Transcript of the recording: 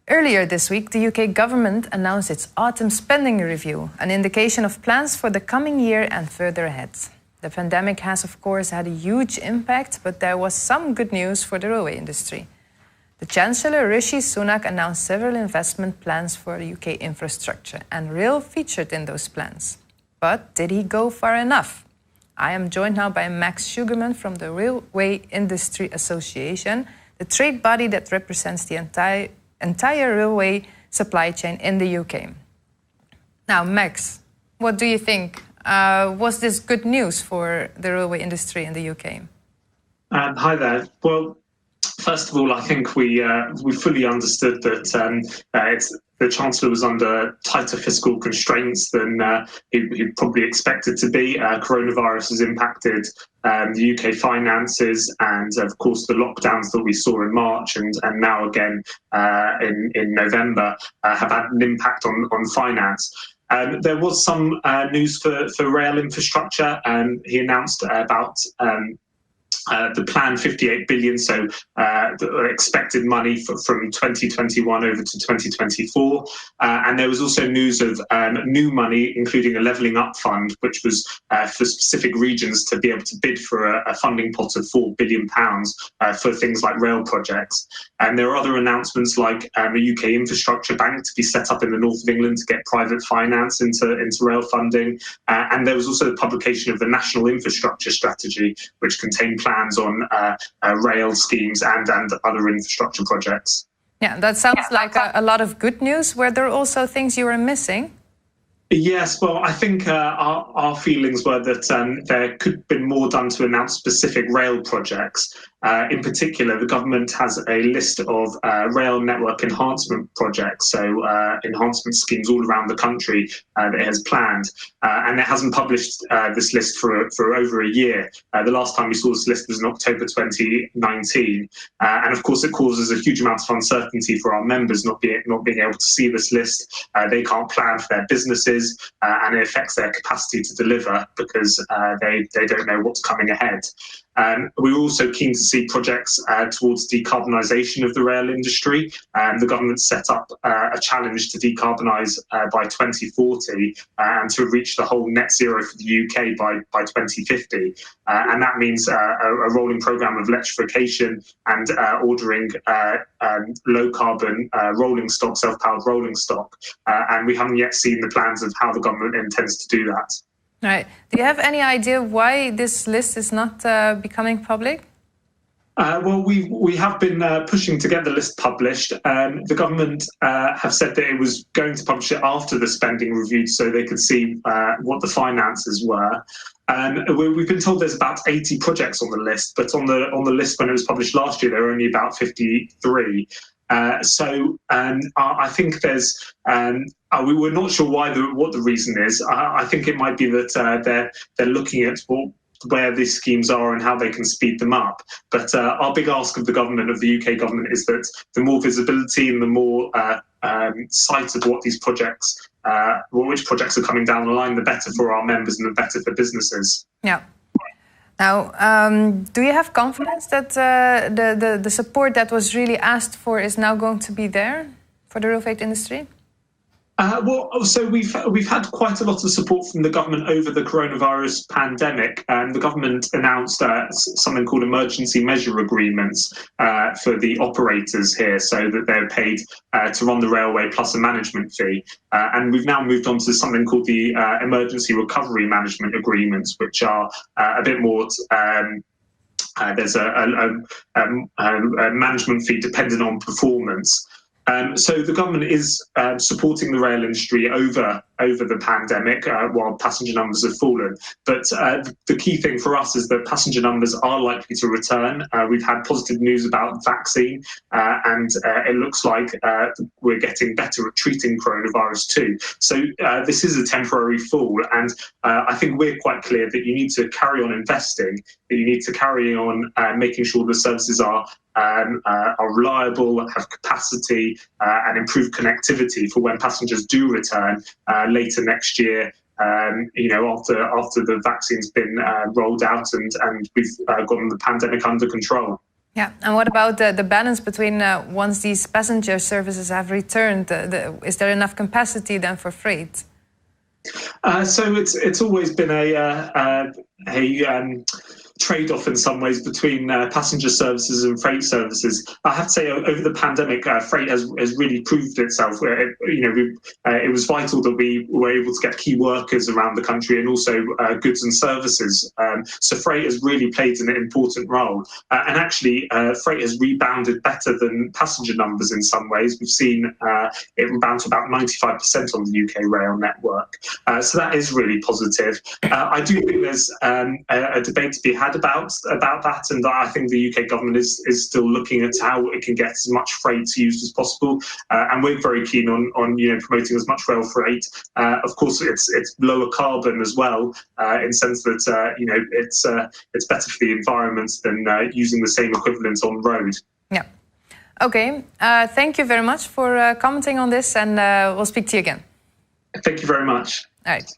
Earlier this week, the UK government announced its autumn spending review, an indication of plans for the coming year and further ahead. The pandemic has, of course, had a huge impact, but there was some good news for the railway industry. The Chancellor Rishi Sunak announced several investment plans for UK infrastructure, and rail featured in those plans. But did he go far enough? I am joined now by Max Sugarman from the Railway Industry Association, the trade body that represents the entire railway supply chain in the UK. Now, Max, what do you think? Was this good news for the railway industry in the UK? Hi there. Well, first of all, I think we fully understood that the Chancellor was under tighter fiscal constraints than he probably expected to be. Coronavirus has impacted the UK finances, and of course the lockdowns that we saw in March and now again in November have had an impact on finance. There was some news for rail infrastructure. He announced about the planned 58 billion, so the expected money from 2021 over to 2024. And there was also news of new money, including a levelling up fund, which was for specific regions to be able to bid for a funding pot of £4 billion for things like rail projects. And there are other announcements like a UK infrastructure bank to be set up in the north of England to get private finance into rail funding. And there was also the publication of the National Infrastructure Strategy, which contained plans on rail schemes and other infrastructure projects. Yeah, that sounds like a lot of good news. Were there also things you were missing? Yes, well, I think our feelings were that there could have been more done to announce specific rail projects. In particular, the government has a list of rail network enhancement projects, so enhancement schemes all around the country that it has planned, and it hasn't published this list for over a year. The last time we saw this list was in October 2019, and of course it causes a huge amount of uncertainty for our members not being able to see this list. They can't plan for their businesses, and it affects their capacity to deliver because they don't know what's coming ahead. We're also keen to see projects towards decarbonisation of the rail industry. The government set up a challenge to decarbonise by 2040 and to reach the whole net zero for the UK by 2050. And that means a rolling programme of electrification and ordering low carbon rolling stock, self-powered rolling stock. And we haven't yet seen the plans of how the government intends to do that. Right. Do you have any idea why this list is not becoming public? Well, we have been pushing to get the list published. The government have said that it was going to publish it after the spending review so they could see what the finances were. We've been told there's about 80 projects on the list, but on the list when it was published last year, there were only about 53. So I think there's we're not sure what the reason is. I think it might be that they're looking at where these schemes are and how they can speed them up. But our big ask of the government, of the UK government, is that the more visibility and the more sight of what these projects, which projects are coming down the line, the better for our members and the better for businesses. Yeah. Now, do you have confidence that the support that was really asked for is now going to be there for the rail freight industry? Well, so we've had quite a lot of support from the government over the coronavirus pandemic, and the government announced something called emergency measure agreements for the operators here, so that they're paid to run the railway plus a management fee. And we've now moved on to something called the emergency recovery management agreements, which are a bit more. There's a management fee dependent on performance. So the government is supporting the rail industry over the pandemic while passenger numbers have fallen. But the key thing for us is that passenger numbers are likely to return. We've had positive news about vaccine, and it looks like we're getting better at treating coronavirus too. So this is a temporary fall, and I think we're quite clear that you need to carry on investing, that you need to carry on making sure the services are reliable, have capacity, and improve connectivity for when passengers do return later next year. After the vaccine's been rolled out and we've gotten the pandemic under control. Yeah, and what about the balance between once these passenger services have returned? Is there enough capacity then for freight? So it's always been a trade-off in some ways between passenger services and freight services. I have to say, over the pandemic, freight has really proved itself. It was vital that we were able to get key workers around the country and also goods and services. So freight has really played an important role. And actually, freight has rebounded better than passenger numbers in some ways. We've seen it rebound to about 95% on the UK rail network. So that is really positive. I do think there's a debate to be had about that, and I think the UK government is still looking at how it can get as much freight used as possible, and we're very keen on promoting as much rail freight. Of course, it's lower carbon as well, in the sense that it's better for the environment than using the same equivalent on road. Yeah. Okay. Thank you very much for commenting on this, and we'll speak to you again. Thank you very much. All right.